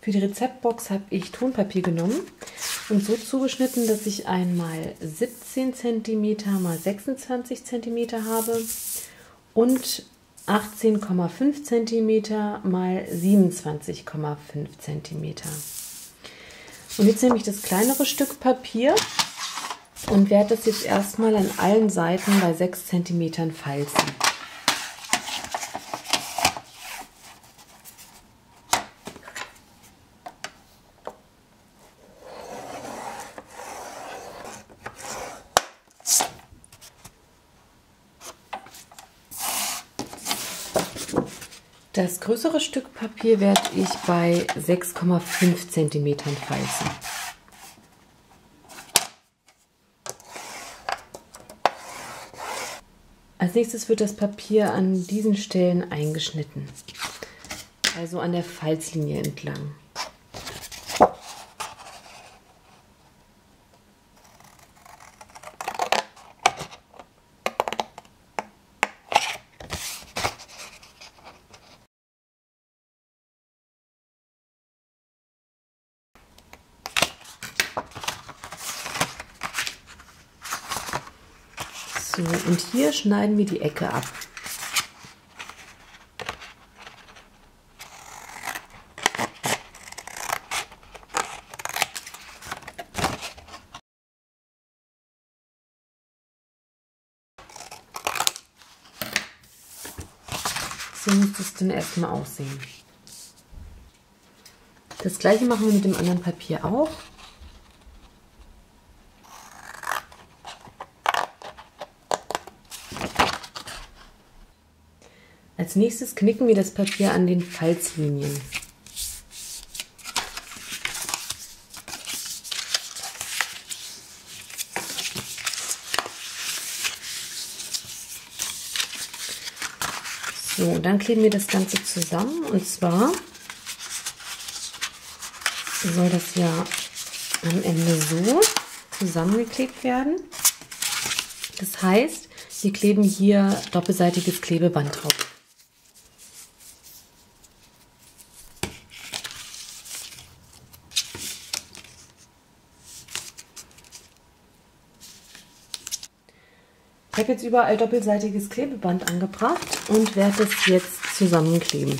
Für die Rezeptbox habe ich Tonpapier genommen und so zugeschnitten, dass ich einmal 17 cm mal 26 cm habe und 18,5 cm mal 27,5 cm. Und jetzt nehme ich das kleinere Stück Papier und werde das jetzt erstmal an allen Seiten bei 6 cm falzen. Das größere Stück Papier werde ich bei 6,5 cm falzen. Als nächstes wird das Papier an diesen Stellen eingeschnitten, also an der Falzlinie entlang. So, und hier schneiden wir die Ecke ab. So müsste es dann erstmal aussehen. Das gleiche machen wir mit dem anderen Papier auch. Als nächstes knicken wir das Papier an den Falzlinien. So, dann kleben wir das Ganze zusammen, und zwar soll das ja am Ende so zusammengeklebt werden. Das heißt, wir kleben hier doppelseitiges Klebeband drauf. Ich habe jetzt überall doppelseitiges Klebeband angebracht und werde es jetzt zusammenkleben.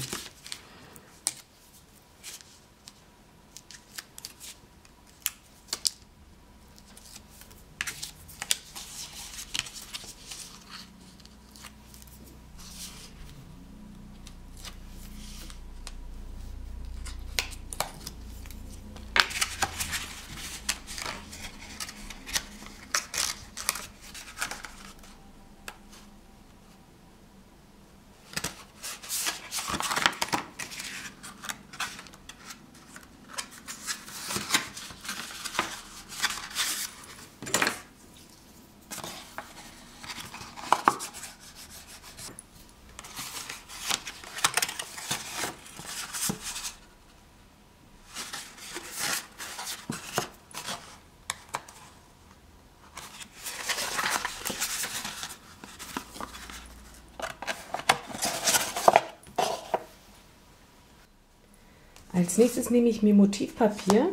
Als nächstes nehme ich mir Motivpapier,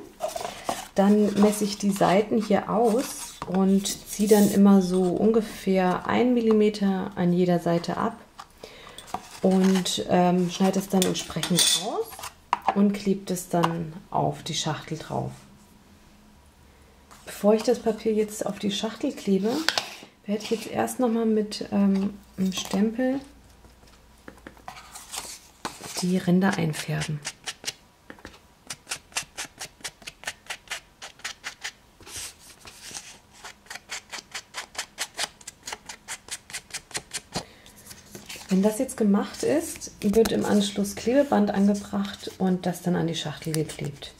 dann messe ich die Seiten hier aus und ziehe dann immer so ungefähr 1 mm an jeder Seite ab und schneide es dann entsprechend aus und klebe es dann auf die Schachtel drauf. Bevor ich das Papier jetzt auf die Schachtel klebe, werde ich jetzt erst nochmal mit einem Stempel die Ränder einfärben. Wenn das jetzt gemacht ist, wird im Anschluss Klebeband angebracht und das dann an die Schachtel geklebt.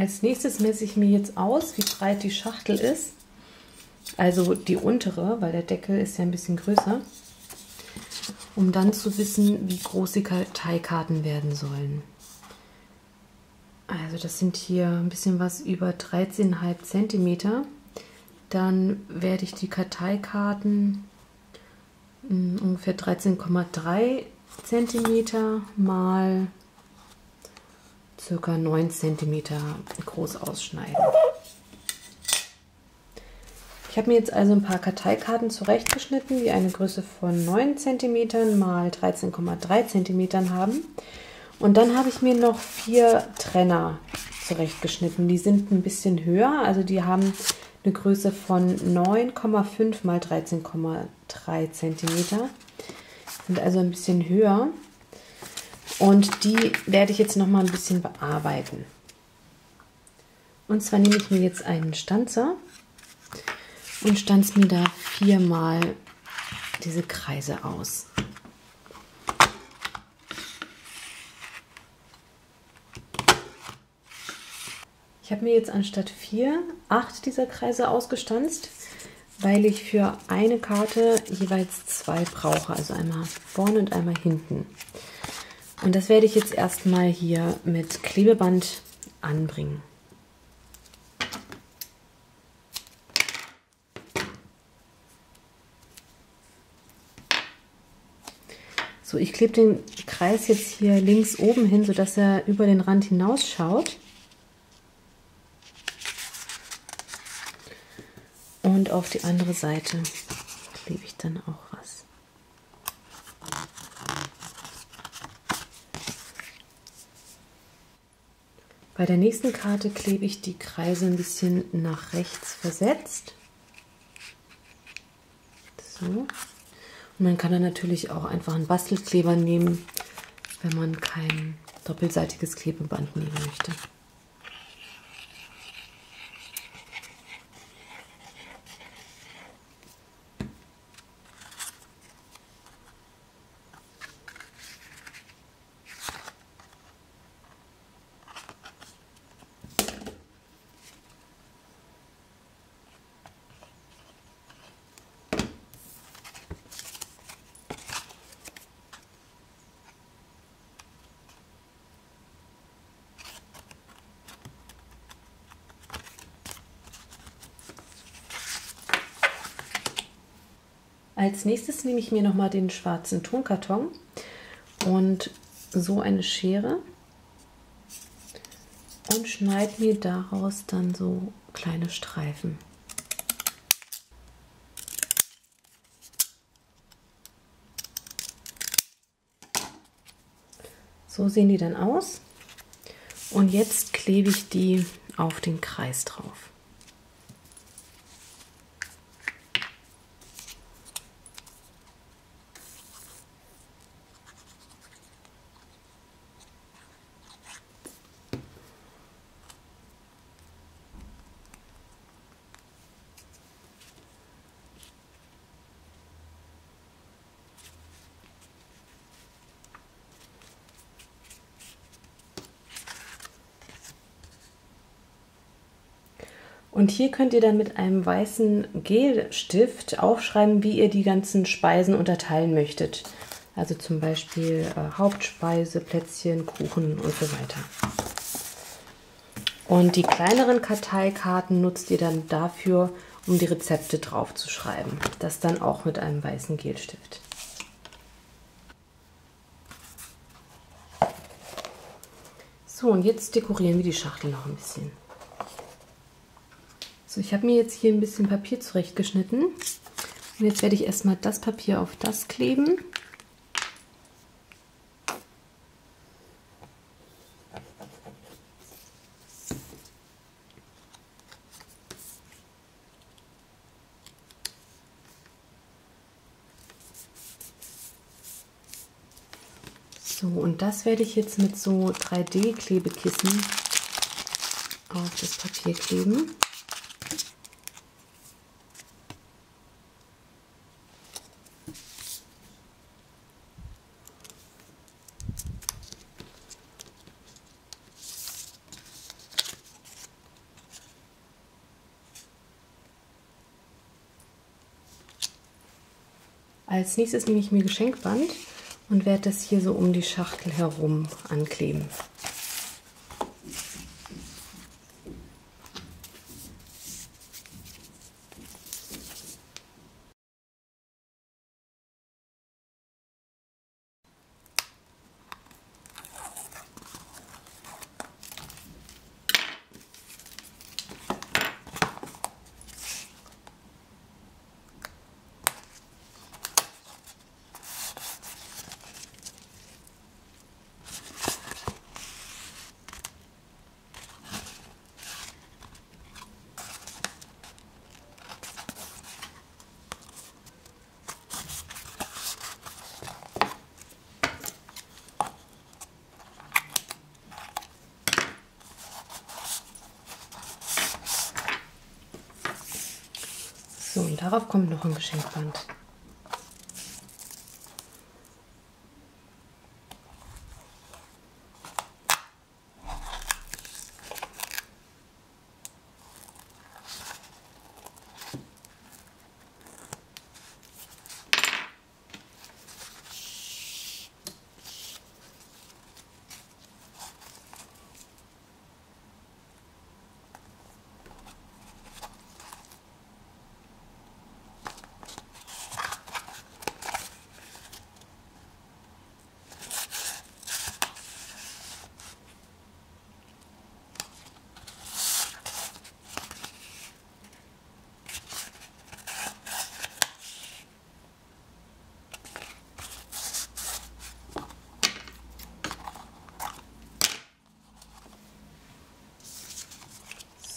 Als nächstes messe ich mir jetzt aus, wie breit die Schachtel ist. Also die untere, weil der Deckel ist ja ein bisschen größer. Um dann zu wissen, wie groß die Karteikarten werden sollen. Also das sind hier ein bisschen was über 13,5 cm. Dann werde ich die Karteikarten ungefähr 13,3 cm mal ca. 9 cm groß ausschneiden. Ich habe mir jetzt also ein paar Karteikarten zurechtgeschnitten, die eine Größe von 9 cm mal 13,3 cm haben. Und dann habe ich mir noch 4 Trenner zurechtgeschnitten. Die sind ein bisschen höher, also die haben eine Größe von 9,5 mal 13,3 cm. Sind also ein bisschen höher. Und die werde ich jetzt noch mal ein bisschen bearbeiten. Und zwar nehme ich mir jetzt einen Stanzer und stanze mir da 4-mal diese Kreise aus. Ich habe mir jetzt anstatt 4, 8 dieser Kreise ausgestanzt, weil ich für eine Karte jeweils 2 brauche, also einmal vorne und einmal hinten. Und das werde ich jetzt erstmal hier mit Klebeband anbringen. So, ich klebe den Kreis jetzt hier links oben hin, sodass er über den Rand hinausschaut. Und auf die andere Seite klebe ich dann auch was. Bei der nächsten Karte klebe ich die Kreise ein bisschen nach rechts versetzt. So. Und man kann dann natürlich auch einfach einen Bastelkleber nehmen, wenn man kein doppelseitiges Klebeband nehmen möchte. Als nächstes nehme ich mir noch mal den schwarzen Tonkarton und so eine Schere und schneide mir daraus dann so kleine Streifen. So sehen die dann aus und jetzt klebe ich die auf den Kreis drauf. Und hier könnt ihr dann mit einem weißen Gelstift aufschreiben, wie ihr die ganzen Speisen unterteilen möchtet. Also zum Beispiel Hauptspeise, Plätzchen, Kuchen und so weiter. Und die kleineren Karteikarten nutzt ihr dann dafür, um die Rezepte drauf zu schreiben. Das dann auch mit einem weißen Gelstift. So, und jetzt dekorieren wir die Schachtel noch ein bisschen. So, ich habe mir jetzt hier ein bisschen Papier zurechtgeschnitten. Und jetzt werde ich erstmal das Papier auf das kleben. So, und das werde ich jetzt mit so 3D-Klebekissen auf das Papier kleben. Als nächstes nehme ich mir Geschenkband und werde das hier so um die Schachtel herum ankleben. So, und darauf kommt noch ein Geschenkband.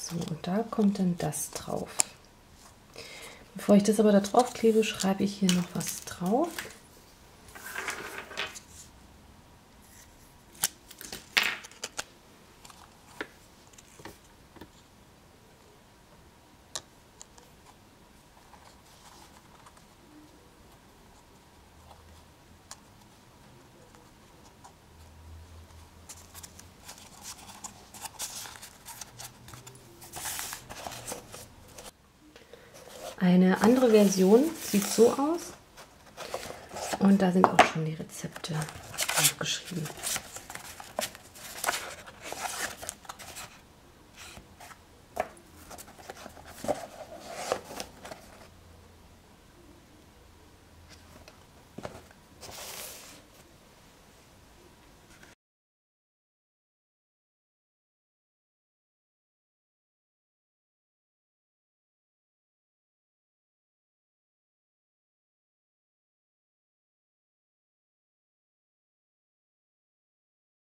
So, und da kommt dann das drauf. Bevor ich das aber da drauf klebe, schreibe ich hier noch was drauf. Eine andere Version sieht so aus und da sind auch schon die Rezepte aufgeschrieben.